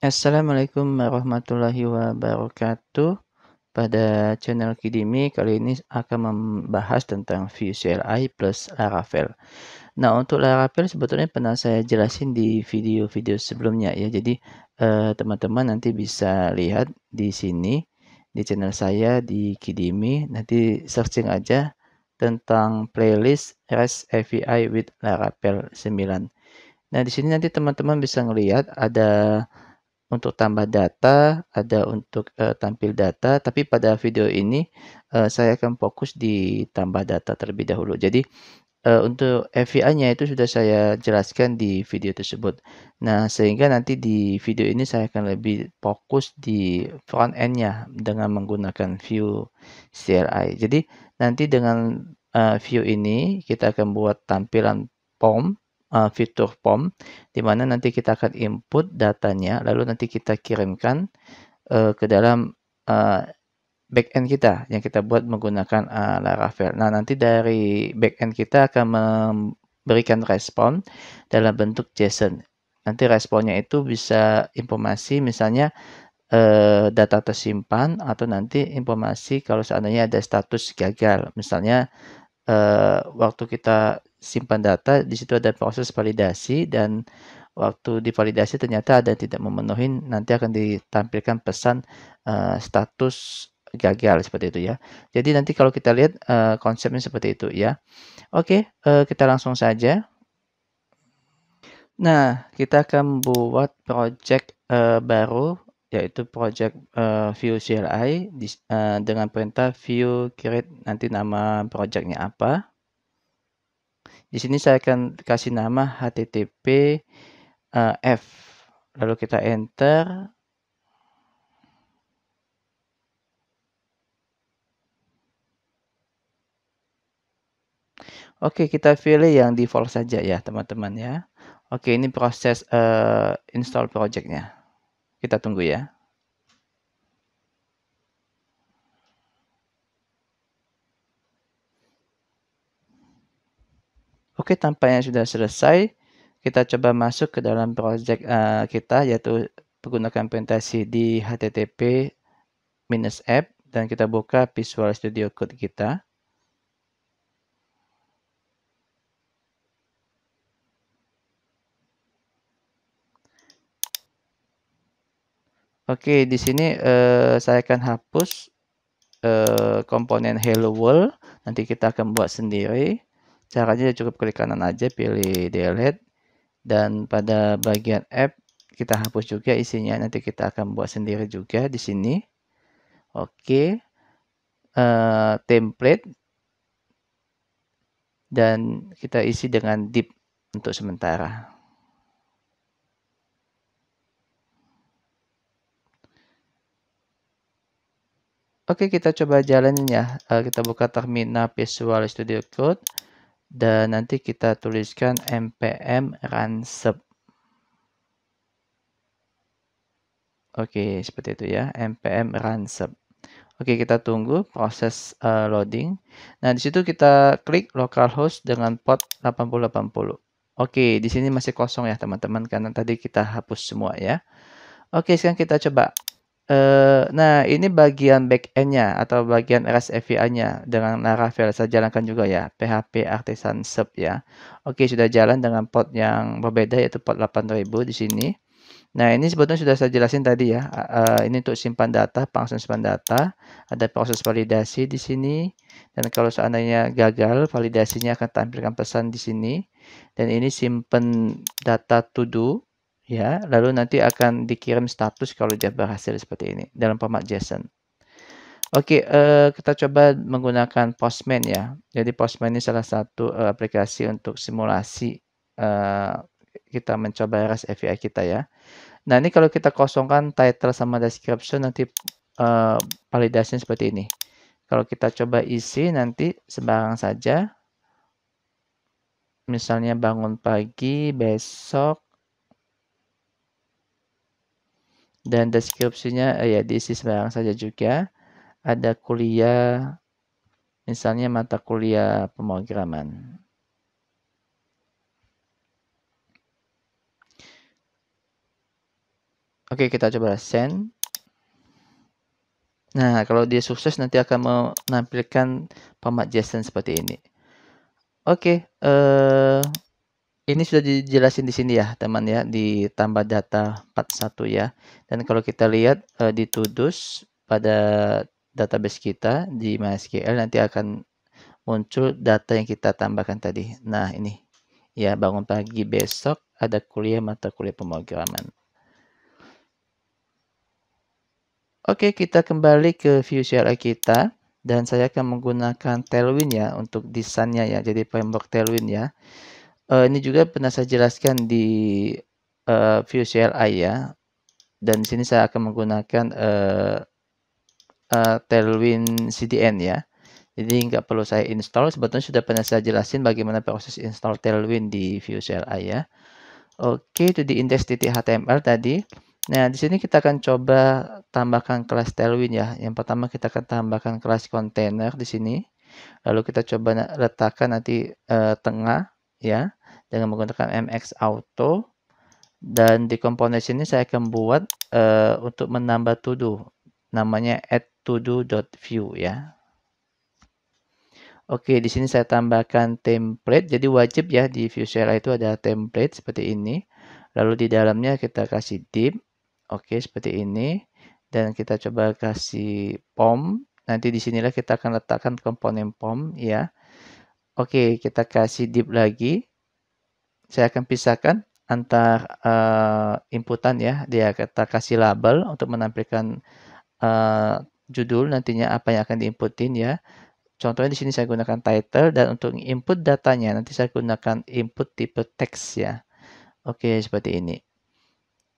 Assalamualaikum warahmatullahi wabarakatuh. Pada channel Kidimi kali ini akan membahas tentang Vue CLI plus Laravel. Nah, untuk Laravel sebetulnya pernah saya jelasin di video-video sebelumnya ya. Jadi teman-teman nanti bisa lihat di sini di channel saya di Kidimi. Nanti searching aja tentang playlist REST API with Laravel 9. Nah, di sini nanti teman-teman bisa ngelihat ada untuk tambah data, ada untuk tampil data, tapi pada video ini saya akan fokus di tambah data terlebih dahulu. Jadi untuk API-nya itu sudah saya jelaskan di video tersebut. Nah, sehingga nanti di video ini saya akan lebih fokus di front end-nya dengan menggunakan Vue CLI. Jadi nanti dengan Vue ini kita akan buat tampilan form, fitur form, di mana nanti kita akan input datanya, lalu nanti kita kirimkan ke dalam uh, backend kita yang kita buat menggunakan Laravel. Nah, nanti dari backend kita akan memberikan respon dalam bentuk JSON. Nanti responnya itu bisa informasi misalnya data tersimpan atau nanti informasi kalau seandainya ada status gagal. Misalnya waktu kita simpan data di situ ada proses validasi dan waktu divalidasi ternyata ada yang tidak memenuhi, nanti akan ditampilkan pesan status gagal seperti itu ya. Jadi nanti kalau kita lihat konsepnya seperti itu ya. Oke, kita langsung saja. Nah, kita akan buat project baru yaitu project Vue CLI dengan perintah Vue create, nanti nama projectnya apa. Di sini saya akan kasih nama HTTP F. Lalu kita enter. Oke, kita pilih yang default saja ya, teman-teman ya. Oke, ini proses install projectnya. Kita tunggu ya. Oke, tampaknya sudah selesai. Kita coba masuk ke dalam project kita, yaitu menggunakan perintah cd http-app dan kita buka Visual Studio Code kita. Oke, di sini saya akan hapus komponen Hello World. Nanti kita akan buat sendiri. Caranya cukup klik kanan aja, pilih delete. Dan pada bagian app kita hapus juga isinya. Nanti kita akan buat sendiri juga di sini. Oke, template dan kita isi dengan div untuk sementara. Oke, kita coba jalanin ya. Kita buka terminal Visual Studio Code dan nanti kita tuliskan npm run sub. Oke, seperti itu ya, npm run sub. Oke, kita tunggu proses loading. Nah, di situ kita klik localhost dengan port 8080. Oke, di sini masih kosong ya teman-teman karena tadi kita hapus semua ya. Oke, sekarang kita coba. Nah, ini bagian backend-nya atau bagian REST API-nya dengan Laravel. Saya jalankan juga ya, PHP Artisan Sub ya. Oke, sudah jalan dengan port yang berbeda yaitu port 8000 di sini. Nah, ini sebetulnya sudah saya jelasin tadi ya. Ini untuk simpan data, langsung simpan data. Ada proses validasi di sini. Dan kalau seandainya gagal, validasinya akan tampilkan pesan di sini. Dan ini simpan data to do. Ya, lalu nanti akan dikirim status kalau dia berhasil seperti ini dalam format JSON. Oke, kita coba menggunakan Postman ya. Jadi Postman ini salah satu aplikasi untuk simulasi kita mencoba REST API kita ya. Nah, ini kalau kita kosongkan title sama description nanti validasinya seperti ini. Kalau kita coba isi nanti sembarang saja. Misalnya bangun pagi, besok, dan deskripsinya ya diisi sembarang saja juga. Ada kuliah, misalnya mata kuliah pemrograman. Oke, kita coba send. Nah, kalau dia sukses nanti akan menampilkan format JSON seperti ini. Oke, ini sudah dijelasin di sini ya, teman ya, ditambah data 41 ya. Dan kalau kita lihat di Todo's pada database kita di MySQL nanti akan muncul data yang kita tambahkan tadi. Nah, ini ya, bangun pagi besok ada kuliah mata kuliah pemrograman. Oke, kita kembali ke view CLI kita dan saya akan menggunakan Tailwind ya untuk desainnya ya. Jadi framework Tailwind ya. Ini juga pernah saya jelaskan di view CLI ya. Dan di sini saya akan menggunakan Tailwind CDN ya. Jadi nggak perlu saya install. Sebetulnya sudah pernah saya jelasin bagaimana proses install Tailwind di view CLI ya. Oke, itu di index.html tadi. Nah, di sini kita akan coba tambahkan kelas Tailwind ya. Yang pertama kita akan tambahkan kelas container di sini. Lalu kita coba letakkan nanti tengah ya dengan menggunakan MX Auto. Dan di komponen sini saya akan buat untuk menambah to do. Namanya add to do.view ya. Oke, di sini saya tambahkan template. Jadi wajib ya di view CLI itu ada template seperti ini. Lalu di dalamnya kita kasih div. Oke, seperti ini. Dan kita coba kasih pom. Nanti di sinilah kita akan letakkan komponen pom ya. Oke, kita kasih div lagi. Saya akan pisahkan antar inputan ya. Dia kita kasih label untuk menampilkan judul nantinya apa yang akan diinputin ya. Contohnya di sini saya gunakan title dan untuk input datanya nanti saya gunakan input tipe teks ya. Oke, seperti ini.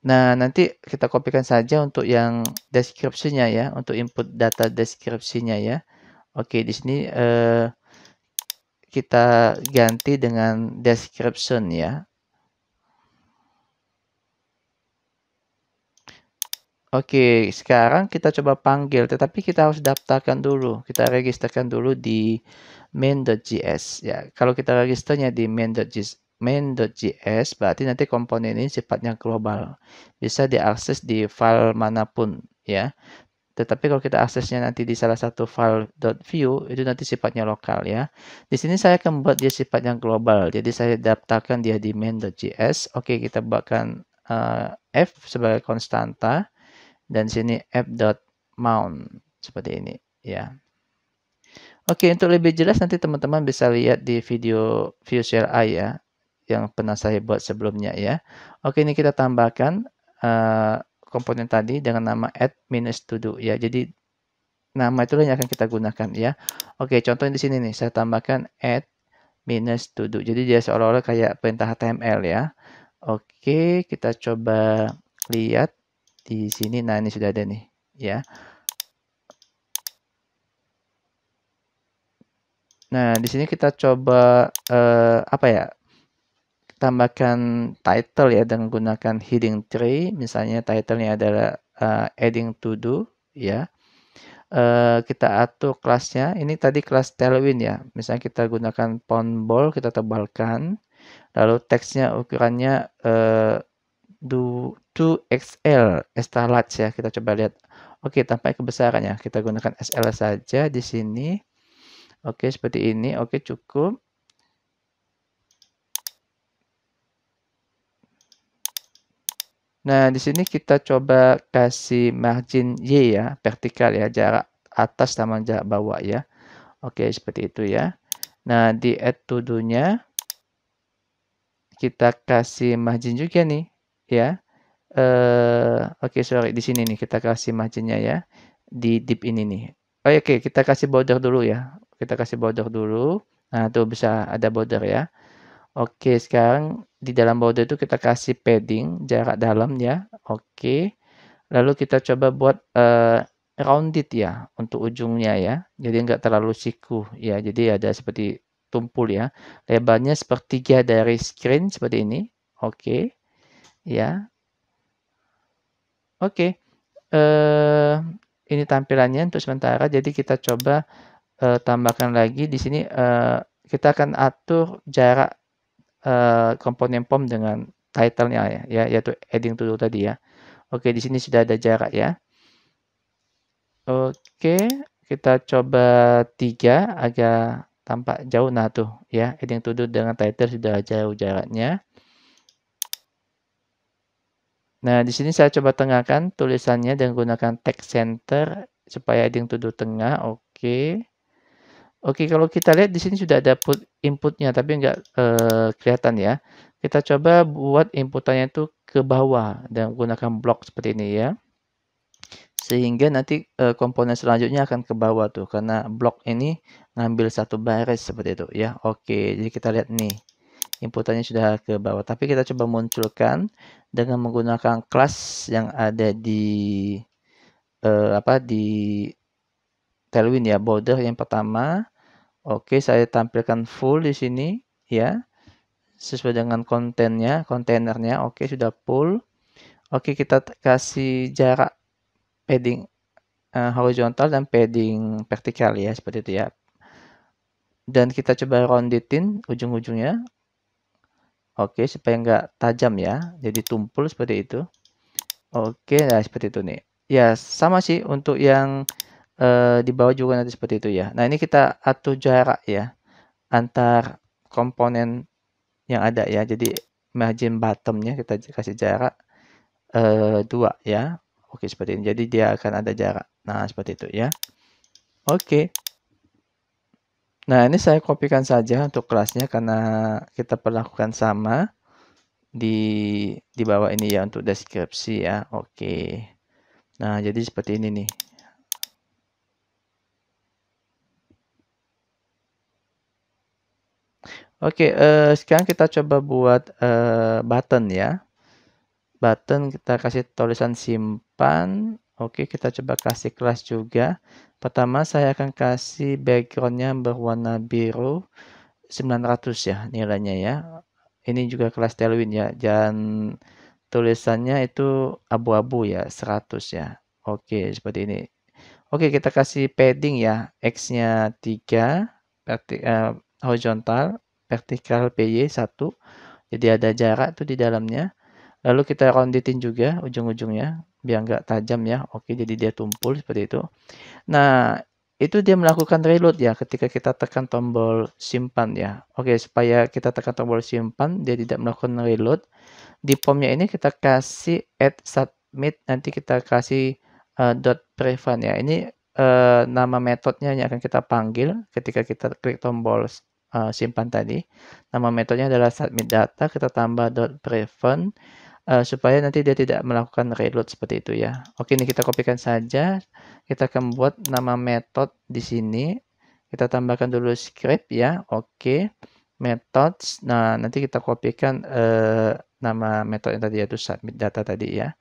Nah, nanti kita kopikan saja untuk yang deskripsinya ya, untuk input data deskripsinya ya. Oke, di sini kita ganti dengan description ya. Oke, sekarang kita coba panggil, tetapi kita harus daftarkan dulu. Kita registerkan dulu di main.js ya. Kalau kita registernya di main.js berarti nanti komponen ini sifatnya global. Bisa diakses di file manapun ya. Tetapi kalau kita aksesnya nanti di salah satu file .view itu nanti sifatnya lokal ya. Di sini saya akan membuat dia sifatnya global. Jadi saya daftarkan dia di main.js. Oke, kita buatkan f sebagai konstanta. Dan sini app.mount seperti ini ya. Oke, untuk lebih jelas nanti teman-teman bisa lihat di video view CLI ya yang pernah saya buat sebelumnya ya. Oke, ini kita tambahkan komponen tadi dengan nama add-to-do ya. Jadi nama itulah yang akan kita gunakan ya. Oke, contohnya di sini nih saya tambahkan add-to-do. Jadi dia seolah-olah kayak perintah HTML ya. Oke, kita coba lihat di sini. Nah, ini sudah ada nih ya. Nah, di sini kita coba apa ya? Tambahkan title ya dengan gunakan heading tree. Misalnya title-nya adalah adding to do ya. Kita atur kelasnya. Ini tadi kelas Tailwind ya. Misalnya kita gunakan font bold, kita tebalkan. Lalu teksnya ukurannya 2XL extra large ya. Kita coba lihat. Oke, tanpa kebesarannya. Kita gunakan SL saja di sini. Oke, seperti ini. Oke, cukup. Nah, di sini kita coba kasih margin Y ya, vertikal ya, jarak atas sama jarak bawah ya. Oke, seperti itu ya. Nah, di add to do-nya kita kasih margin juga nih ya. Oke, sorry, di sini nih kita kasih marginnya ya. Di div ini nih. Oh, oke, kita kasih border dulu ya. Kita kasih border dulu. Nah, tuh bisa ada border ya. Oke, sekarang di dalam border itu kita kasih padding jarak dalam ya. Oke. Lalu kita coba buat rounded ya untuk ujungnya ya. Jadi enggak terlalu siku ya. Jadi ada seperti tumpul ya. Lebarnya sepertiga dari screen seperti ini. Oke. Ya. Oke. Ini tampilannya untuk sementara. Jadi kita coba tambahkan lagi di sini kita akan atur jarak komponen pom dengan title-nya ya, yaitu adding to do tadi ya. Oke, di sini sudah ada jarak ya. Oke, kita coba 3 agak tampak jauh. Nah tuh ya, heading to do dengan title sudah jauh jaraknya. Nah, di sini saya coba tengahkan tulisannya dengan gunakan text center supaya heading to do tengah. Oke. Oke, kalau kita lihat di sini sudah ada inputnya, tapi nggak kelihatan ya. Kita coba buat inputannya itu ke bawah dan gunakan blok seperti ini ya. Sehingga nanti komponen selanjutnya akan ke bawah tuh, karena blok ini ngambil satu baris seperti itu ya. Oke, jadi kita lihat nih, inputannya sudah ke bawah. Tapi kita coba munculkan dengan menggunakan kelas yang ada di di Tailwind ya, border yang pertama. Oke, saya tampilkan full di sini ya, sesuai dengan kontennya, kontainernya. Oke, sudah full. Oke, kita kasih jarak padding horizontal dan padding vertikal ya, seperti itu ya. Dan kita coba rounditin ujung-ujungnya. Oke, supaya nggak tajam ya, jadi tumpul seperti itu. Oke, nah seperti itu nih. Ya, sama sih untuk yang di bawah juga nanti seperti itu ya. Nah, ini kita atur jarak ya antar komponen yang ada ya. Jadi margin bottomnya kita kasih jarak 2 ya. Oke, seperti ini. Jadi dia akan ada jarak. Nah, seperti itu ya. Oke. Nah, ini saya kopikan saja untuk kelasnya karena kita perlakukan sama di bawah ini ya untuk deskripsi ya. Oke. Nah, jadi seperti ini nih. Oke, sekarang kita coba buat button ya. Button kita kasih tulisan simpan. Oke, kita coba kasih kelas juga. Pertama saya akan kasih backgroundnya berwarna biru 900 ya nilainya ya. Ini juga kelas Tailwind ya. Dan tulisannya itu abu-abu ya 100 ya. Oke, seperti ini. Oke, kita kasih padding ya. X-nya 3, horizontal, vertikal PY 1. Jadi ada jarak tuh di dalamnya. Lalu kita rounditin juga ujung-ujungnya biar nggak tajam ya. Oke, jadi dia tumpul seperti itu. Nah, itu dia melakukan reload ya ketika kita tekan tombol simpan ya. Oke, supaya kita tekan tombol simpan, dia tidak melakukan reload. Di formnya ini kita kasih add submit, nanti kita kasih dot prevent ya. Ini nama metodenya yang akan kita panggil ketika kita klik tombol simpan tadi. Nama metodenya adalah submit data, kita tambah dot prevent supaya nanti dia tidak melakukan reload seperti itu ya. Oke, ini kita kopikan saja. Kita akan buat nama metode di sini. Kita tambahkan dulu script ya. Oke. Methods. Nah, nanti kita kopikan nama metode yang tadi yaitu submit data tadi ya.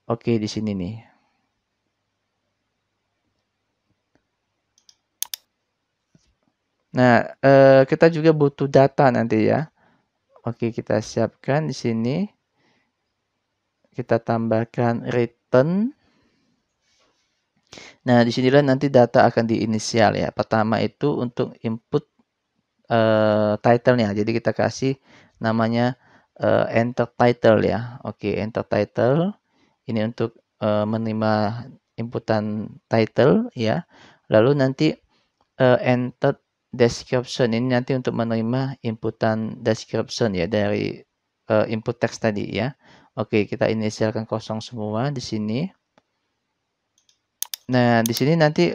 Oke, di sini nih. Nah, kita juga butuh data nanti ya. Oke, kita siapkan di sini. Kita tambahkan return. Nah, disinilah nanti data akan diinisial ya. Pertama itu untuk input title-nya. Jadi kita kasih namanya enter title ya. Oke, enter title. Ini untuk menerima inputan title ya. Lalu nanti enter description. Ini nanti untuk menerima inputan description ya dari input text tadi ya. Oke, kita inisialkan kosong semua di sini. Nah, di sini nanti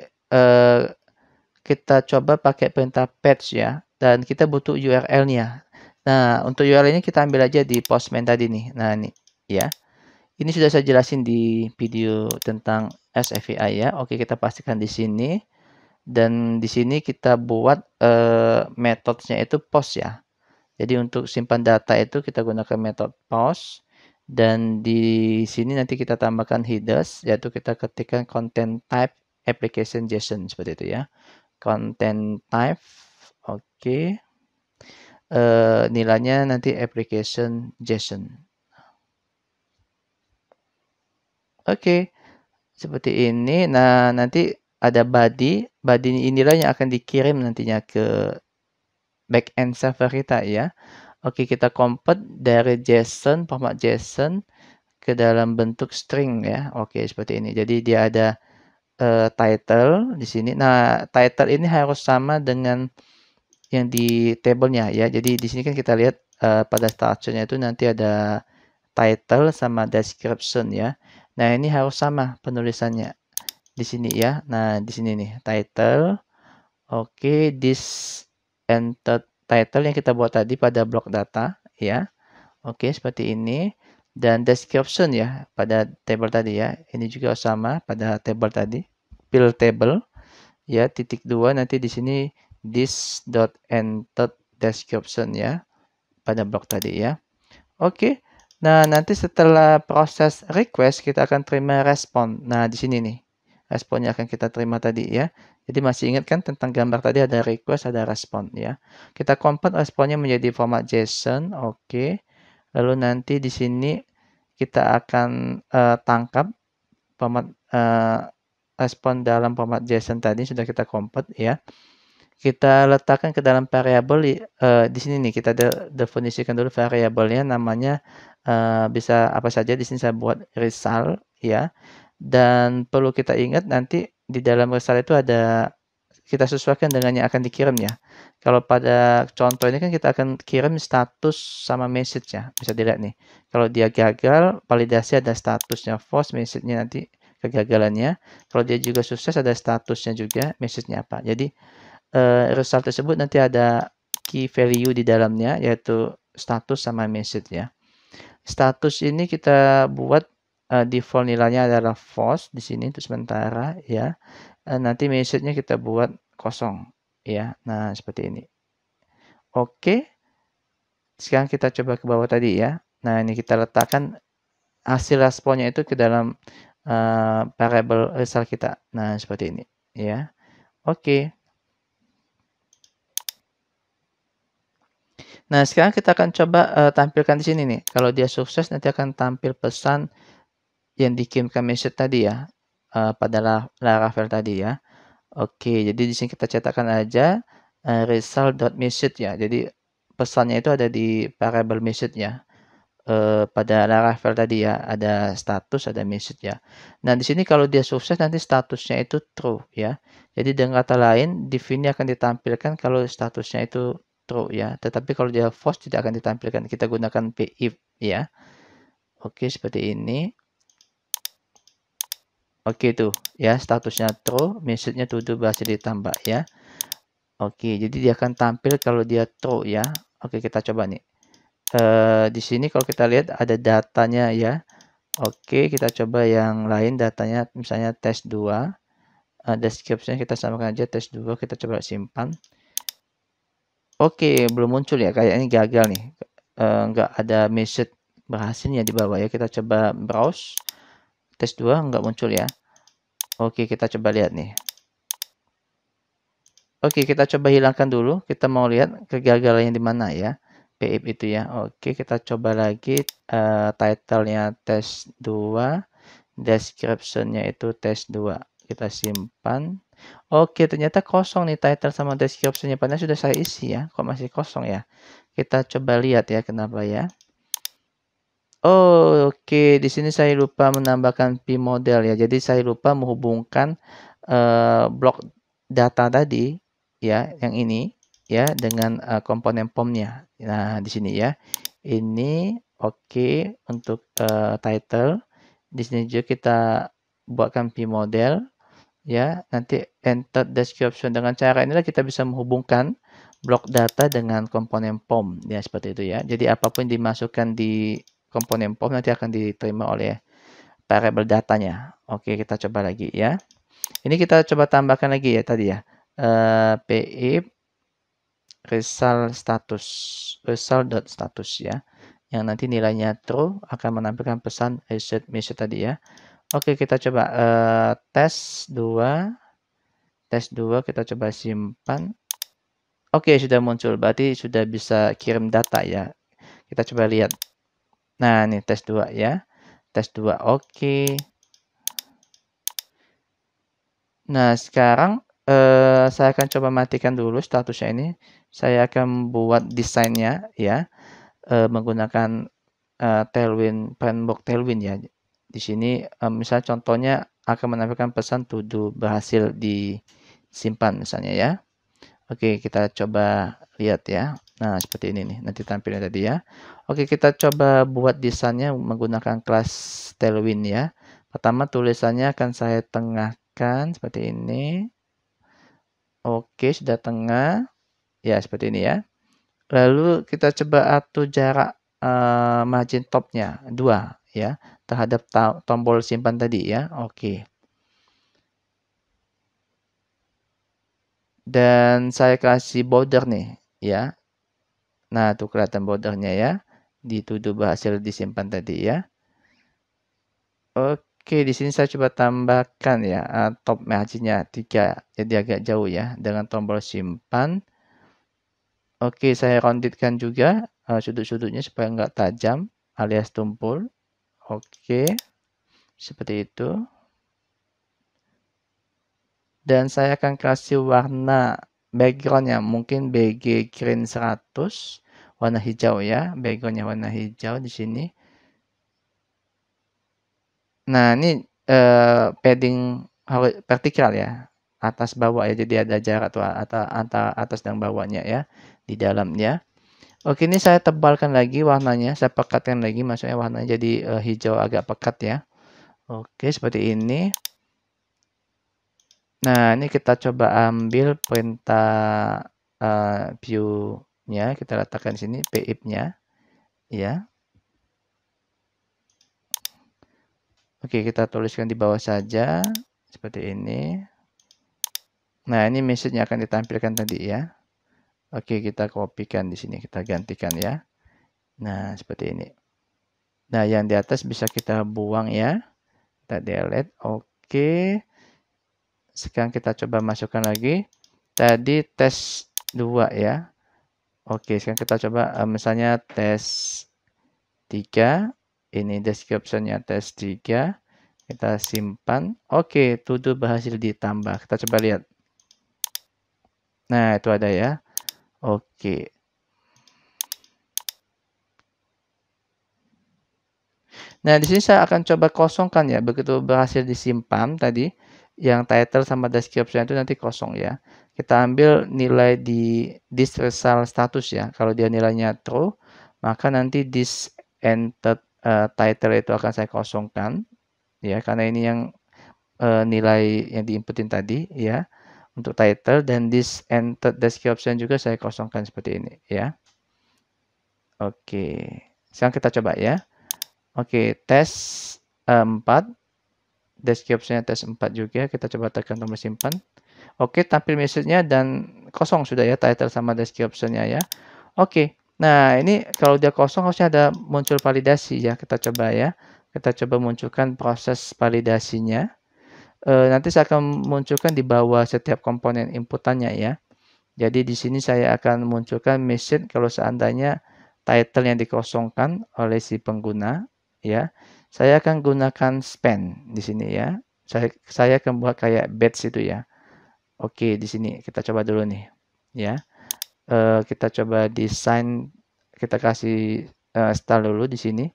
kita coba pakai perintah patch ya, dan kita butuh URL-nya. Nah, untuk URL ini kita ambil aja di Postman tadi nih. Nah, ini ya. Ini sudah saya jelasin di video tentang SFAI ya. Oke, kita pastikan di sini. Dan di sini kita buat metodenya itu post ya. Jadi untuk simpan data itu kita gunakan metode post. Dan di sini nanti kita tambahkan headers, yaitu kita ketikkan content type application JSON seperti itu ya. Content type, oke. Nilainya nanti application JSON. Oke, seperti ini. Nah, nanti ada body. Body inilah yang akan dikirim nantinya ke backend server kita ya. Oke, kita convert dari JSON, format JSON ke dalam bentuk string ya. Oke, seperti ini. Jadi dia ada title di sini. Nah, title ini harus sama dengan yang di tabelnya ya. Jadi di sini kan kita lihat pada structure-nya itu nanti ada title sama description ya. Nah, ini harus sama penulisannya di sini ya. Nah, di sini nih title. Oke, this enter title yang kita buat tadi pada blok data ya. Oke, seperti ini. Dan description ya pada table tadi ya. Ini juga sama pada table tadi. Fill table ya, titik 2 nanti di sini this dot enter description ya pada blok tadi ya. Oke. Nah, nanti setelah proses request kita akan terima respon. Nah, di sini nih. Responnya akan kita terima tadi ya. Jadi masih ingat kan tentang gambar tadi ada request, ada respon ya. Kita convert responnya menjadi format JSON. Oke. Lalu nanti di sini kita akan tangkap format respon dalam format JSON tadi sudah kita convert ya. Kita letakkan ke dalam variabel di sini nih kita definisikan dulu variabelnya namanya bisa apa saja. Di sini saya buat result ya. Dan perlu kita ingat nanti di dalam result itu ada kita sesuaikan dengan yang akan dikirim ya. Kalau pada contoh ini kan kita akan kirim status sama message ya. Bisa dilihat nih. Kalau dia gagal, validasi ada statusnya false, message-nya nanti kegagalannya. Kalau dia juga sukses ada statusnya juga, message-nya apa. Jadi result tersebut nanti ada key value di dalamnya yaitu status sama message ya. Status ini kita buat default nilainya adalah false di sini untuk sementara ya. Nanti message-nya kita buat kosong ya. Nah, seperti ini. Oke. Sekarang kita coba ke bawah tadi ya. Nah, ini kita letakkan hasil responnya itu ke dalam variable result kita. Nah, seperti ini ya. Oke. Nah, sekarang kita akan coba tampilkan di sini nih. Kalau dia sukses nanti akan tampil pesan yang dikirimkan message tadi ya, pada Laravel tadi ya. Oke, jadi di sini kita cetakkan aja result.message ya. Jadi pesannya itu ada di variable message ya. Pada Laravel tadi ya, ada status, ada message ya. Nah, di sini kalau dia sukses nanti statusnya itu true ya. Jadi dengan kata lain, div ini akan ditampilkan kalau statusnya itu true ya. Tetapi kalau dia false tidak akan ditampilkan. Kita gunakan if ya. Oke, seperti ini. Oke tuh ya, statusnya true, message-nya to do berhasil ditambah ya. Oke, jadi dia akan tampil kalau dia true ya. Oke, kita coba nih. Di sini kalau kita lihat ada datanya ya. Oke, kita coba yang lain datanya misalnya test 2. Description kita samakan aja test 2, kita coba simpan. Oke, belum muncul ya, kayaknya gagal nih. Nggak ada message berhasilnya di bawah ya. Kita coba browse. Test 2 nggak muncul ya. Oke, kita coba lihat nih. Oke, kita coba hilangkan dulu. Kita mau lihat kegagalannya di mana ya. PIP itu ya. Oke, kita coba lagi title-nya test 2, description-nya itu test 2. Kita simpan. Oke, ternyata kosong nih title sama description-nya. Padahal sudah saya isi ya. Kok masih kosong ya? Kita coba lihat ya kenapa ya. Oh, oke. Di sini saya lupa menambahkan p-model ya. Jadi saya lupa menghubungkan blok data tadi ya, yang ini ya dengan komponen POM-nya. Nah, di sini ya. Ini oke untuk title. Di sini juga kita buatkan p-model ya. Nanti enter description. Dengan cara inilah kita bisa menghubungkan blok data dengan komponen POM ya, seperti itu ya. Jadi apapun dimasukkan di komponen POM nanti akan diterima oleh variable datanya. Oke, kita coba lagi ya. Ini kita coba tambahkan lagi ya tadi ya. PIP result status, result.status ya. Yang nanti nilainya true akan menampilkan pesan reset message tadi ya. Oke, kita coba tes 2 kita coba simpan. Oke, sudah muncul. Berarti sudah bisa kirim data ya. Kita coba lihat. Nah, ini tes 2 ya. Tes 2 oke. Nah, sekarang saya akan coba matikan dulu statusnya ini. Saya akan buat desainnya ya, menggunakan Tailwind, framework Tailwind ya. Di sini misal contohnya akan menampilkan pesan to do berhasil disimpan misalnya ya. Oke, kita coba lihat ya. Nah, seperti ini nih, nanti tampilnya tadi ya. Oke, kita coba buat desainnya menggunakan kelas Tailwind ya. Pertama tulisannya akan saya tengahkan seperti ini. Oke, sudah tengah. Ya, seperti ini ya. Lalu kita coba atur jarak margin topnya 2 ya terhadap tombol simpan tadi ya. Oke. Dan saya kasih border nih ya. Nah, tuh kelihatan bordernya ya. Dituduh berhasil disimpan tadi ya. Oke, di sini saya coba tambahkan ya top marginnya 3 jadi agak jauh ya dengan tombol simpan. Oke, saya roundedkan juga sudut-sudutnya supaya nggak tajam alias tumpul. Oke, seperti itu. Dan saya akan kasih warna backgroundnya mungkin BG green 100 warna hijau ya, backgroundnya warna hijau di sini. Nah, ini padding vertikal ya, atas bawah ya, jadi ada jarak tuh antara atas dan bawahnya ya, di dalamnya. Oke, ini saya tebalkan lagi warnanya, saya pekatkan lagi, maksudnya warnanya jadi hijau agak pekat ya. Oke, seperti ini. Nah, ini kita coba ambil perintah view-nya, kita letakkan di sini pip-nya ya. Oke, kita tuliskan di bawah saja seperti ini. Nah, ini message-nya akan ditampilkan tadi ya. Oke, kita kopikan di sini, kita gantikan ya. Nah, seperti ini. Nah, yang di atas bisa kita buang ya. Kita delete. Oke. Sekarang kita coba masukkan lagi. Tadi tes 2 ya. Oke, sekarang kita coba misalnya tes 3. Ini description-nya tes 3. Kita simpan. Oke, to do berhasil ditambah. Kita coba lihat. Nah, itu ada ya. Oke. Nah, di sini saya akan coba kosongkan ya. Begitu berhasil disimpan tadi, yang title sama description itu nanti kosong ya. Kita ambil nilai di this result status ya. Kalau dia nilainya true, maka nanti this entered title itu akan saya kosongkan ya, karena ini yang nilai yang diinputin tadi ya untuk title, dan this entered description juga saya kosongkan seperti ini ya. Oke, sekarang kita coba ya. Oke, tes 4. Description-nya tes 4 juga. Kita coba tekan tombol simpan. Oke, tampil message-nya dan kosong sudah ya title sama description-nya ya. Oke, nah ini kalau dia kosong harusnya ada muncul validasi ya. Kita coba ya. Kita coba munculkan proses validasinya. Nanti saya akan munculkan di bawah setiap komponen inputannya ya. Jadi di sini saya akan munculkan message kalau seandainya title yang dikosongkan oleh si pengguna ya. Saya akan gunakan span di sini ya. Saya akan buat kayak batch itu ya. Oke, di sini kita coba dulu nih ya. Kita coba desain, kita kasih style dulu di sini.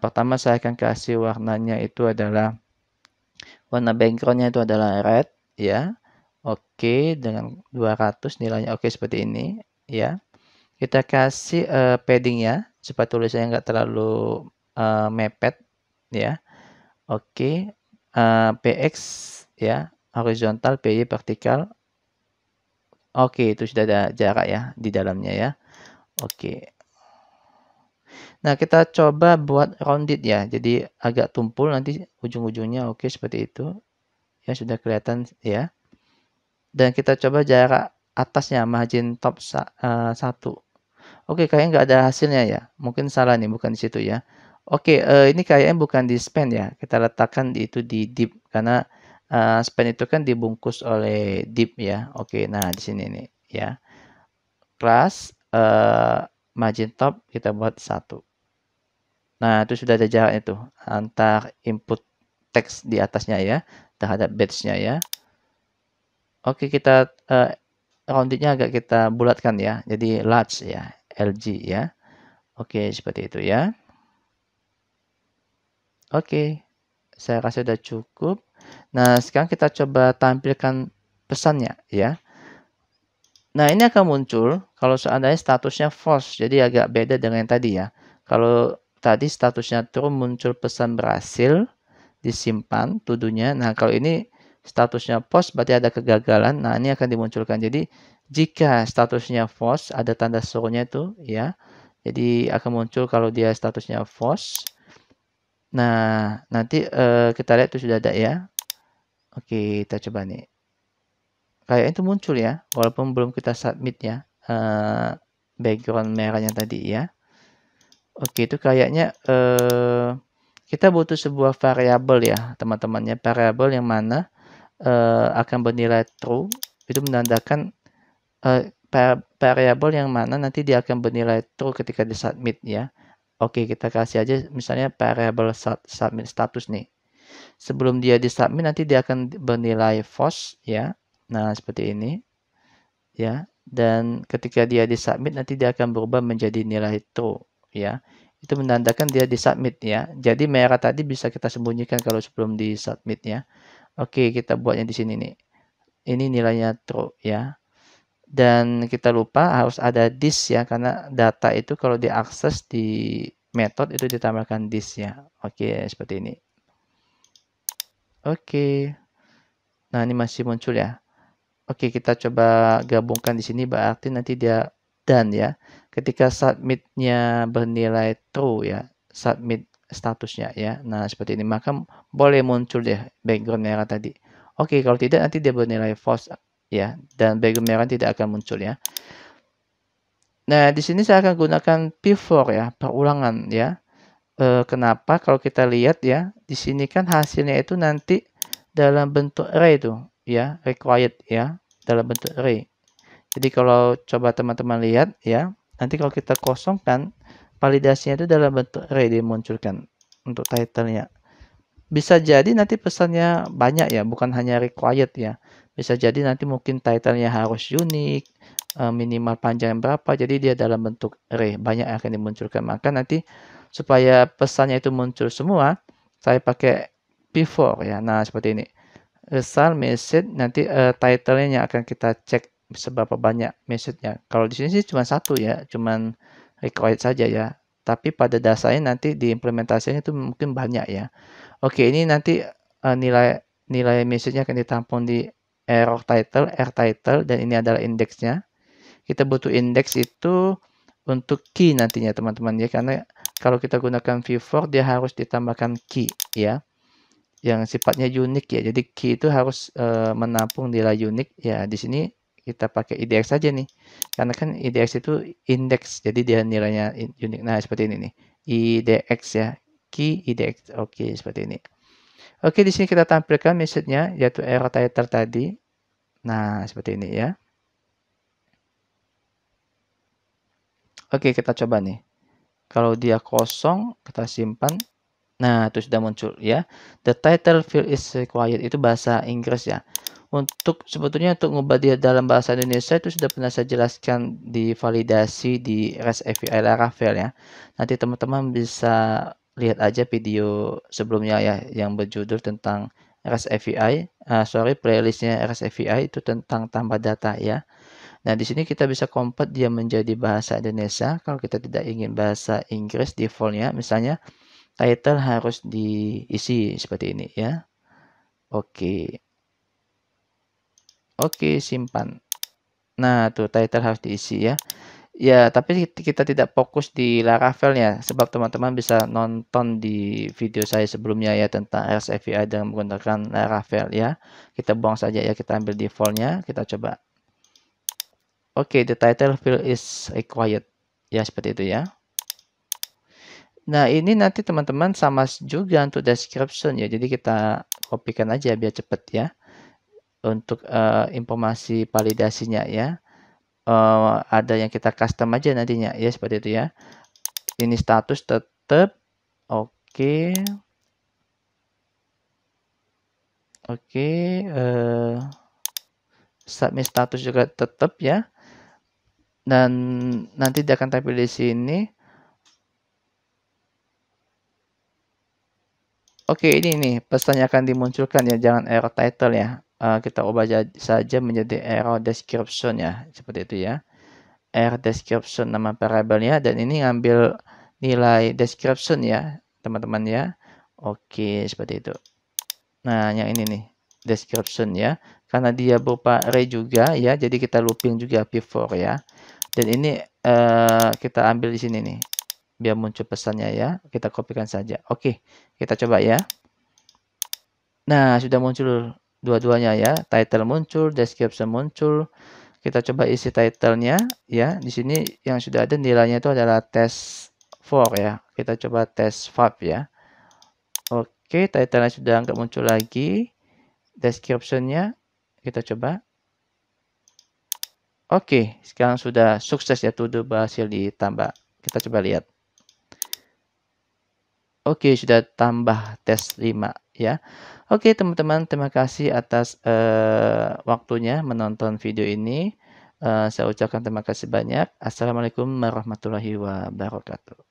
Pertama saya akan kasih warnanya itu adalah warna backgroundnya itu adalah red ya. Oke, dengan 200 nilainya oke seperti ini ya. Kita kasih padding ya supaya tulisannya nggak terlalu mepet ya. Oke, px ya horizontal, py vertikal. Oke, itu sudah ada jarak ya di dalamnya ya. Oke. Nah, kita coba buat rounded ya. Jadi agak tumpul nanti ujung-ujungnya. Oke, seperti itu. Ya, sudah kelihatan ya. Dan kita coba jarak atasnya margin top 1. Oke, kayaknya nggak ada hasilnya ya. Mungkin salah nih, bukan di situ ya. Oke, ini kayaknya bukan di span ya. Kita letakkan itu di div karena span itu kan dibungkus oleh div ya. Oke, nah di sini nih ya. Class margin top kita buat 1. Nah, itu sudah ada jaraknya tuh antar input teks di atasnya ya terhadap batch-nya ya. Oke, kita roundednya agak kita bulatkan ya. Jadi large ya, LG ya. Oke, seperti itu ya. Oke, saya rasa sudah cukup. Nah, sekarang kita coba tampilkan pesannya ya. Nah, ini akan muncul kalau seandainya statusnya false, jadi agak beda dengan yang tadi ya. Kalau tadi statusnya true muncul pesan berhasil, disimpan to-do-nya. Nah, kalau ini statusnya false berarti ada kegagalan. Nah, ini akan dimunculkan. Jadi, jika statusnya false, ada tanda serunya itu ya. Jadi, akan muncul kalau dia statusnya false. Nah, nanti kita lihat itu sudah ada ya. Oke, kita coba nih. Kayak itu muncul ya, walaupun belum kita submit ya. Background merahnya tadi ya. Oke, itu kayaknya kita butuh sebuah variabel ya, teman-temannya. Variabel yang mana akan bernilai true, itu menandakan variabel yang mana nanti dia akan bernilai true ketika disubmit ya. Oke, kita kasih aja misalnya variabel submit status nih. Sebelum dia disubmit nanti dia akan bernilai false ya. Nah, seperti ini ya. Dan ketika dia disubmit nanti dia akan berubah menjadi nilai true ya. Itu menandakan dia disubmit ya. Jadi merah tadi bisa kita sembunyikan kalau sebelum disubmit ya. Oke, kita buatnya di sini nih. Ini nilainya true ya. Dan kita lupa harus ada this ya, karena data itu kalau diakses di method itu ditambahkan this ya. Oke, seperti ini. Oke. Nah, ini masih muncul ya. Oke, kita coba gabungkan di sini berarti nanti dia done ya. Ketika submit-nya bernilai true ya, submit statusnya ya. Nah, seperti ini maka boleh muncul deh background merah tadi. Oke, kalau tidak nanti dia bernilai false ya, dan background merah tidak akan muncul ya. Nah, di sini saya akan gunakan P4 ya, perulangan ya. Kenapa? Kalau kita lihat ya, di sini kan hasilnya itu nanti dalam bentuk array itu ya, required ya, dalam bentuk array. Jadi kalau coba teman-teman lihat ya, nanti kalau kita kosongkan, validasinya itu dalam bentuk array dimunculkan untuk title-nya. Bisa jadi nanti pesannya banyak ya, bukan hanya required ya. Bisa jadi nanti mungkin title-nya harus unik, minimal panjang berapa, jadi dia dalam bentuk array, banyak yang akan dimunculkan. Maka nanti supaya pesannya itu muncul semua, saya pakai P4 ya. Nah, seperti ini. Result message nanti title-nya yang akan kita cek seberapa banyak message-nya. Kalau di sini sih cuma satu ya, cuman required saja ya. Tapi pada dasarnya nanti di implementasinya itu mungkin banyak ya. Oke, ini nanti nilai message-nya akan ditampung di error title, title, dan ini adalah indeksnya. Kita butuh indeks itu untuk key nantinya teman-teman ya, karena kalau kita gunakan V4 dia harus ditambahkan key ya, yang sifatnya unik ya. Jadi key itu harus menampung nilai unik ya. Di sini kita pakai IDX saja nih, karena kan IDX itu indeks, jadi dia nilainya unik. Nah, seperti ini nih, IDX ya, key IDX. Oke, seperti ini. Oke, di sini kita tampilkan message-nya, yaitu error title tadi. Nah, seperti ini ya. Oke, kita coba nih. Kalau dia kosong, kita simpan. Nah, itu sudah muncul ya. The title field is required. Itu bahasa Inggris ya. Sebetulnya untuk ngubah dia dalam bahasa Indonesia itu sudah pernah saya jelaskan di validasi di REST API Laravel ya. Nanti teman-teman bisa lihat aja video sebelumnya ya yang berjudul tentang REST API. Playlistnya REST API itu tentang tambah data ya. Nah, di sini kita bisa convert dia menjadi bahasa Indonesia. Kalau kita tidak ingin bahasa Inggris defaultnya, misalnya title harus diisi seperti ini ya. Oke. Oke, simpan. Nah, tuh title harus diisi ya. Ya, tapi kita tidak fokus di Laravel ya, sebab teman-teman bisa nonton di video saya sebelumnya ya tentang REST API dengan menggunakan Laravel ya. Kita buang saja ya, kita ambil defaultnya, kita coba. Oke, the title field is required. Ya, seperti itu ya. Nah, ini nanti teman-teman sama juga untuk description ya. Jadi kita kopikan aja biar cepat ya. Untuk informasi validasinya ya. Ada yang kita custom aja nantinya ya, seperti itu ya. Ini status tetap oke. Oke, submit status juga tetap ya. Dan nanti dia akan tampil di sini. Oke, ini nih pesannya akan dimunculkan ya, jangan error title ya. Kita ubah saja menjadi error description ya, seperti itu ya. Error description nama variabelnya dan ini ngambil nilai description ya, teman-teman ya. Oke, seperti itu. Nah, yang ini nih, description ya. Karena dia berupa array juga ya, jadi kita looping juga before ya. Dan ini kita ambil di sini nih, biar muncul pesannya ya. Kita kopikan saja. Oke, kita coba ya. Nah, sudah muncul dua-duanya ya. Title muncul, description muncul. Kita coba isi title-nya ya. Di sini yang sudah ada nilainya itu adalah test 4 ya. Kita coba test 5 ya. Oke, title-nya sudah nggak muncul lagi. Description-nya kita coba. Oke, sekarang sudah sukses ya, to do berhasil ditambah. Kita coba lihat. Oke, sudah tambah tes 5 ya. Oke, teman-teman, terima kasih atas waktunya menonton video ini. Saya ucapkan terima kasih banyak. Assalamualaikum warahmatullahi wabarakatuh.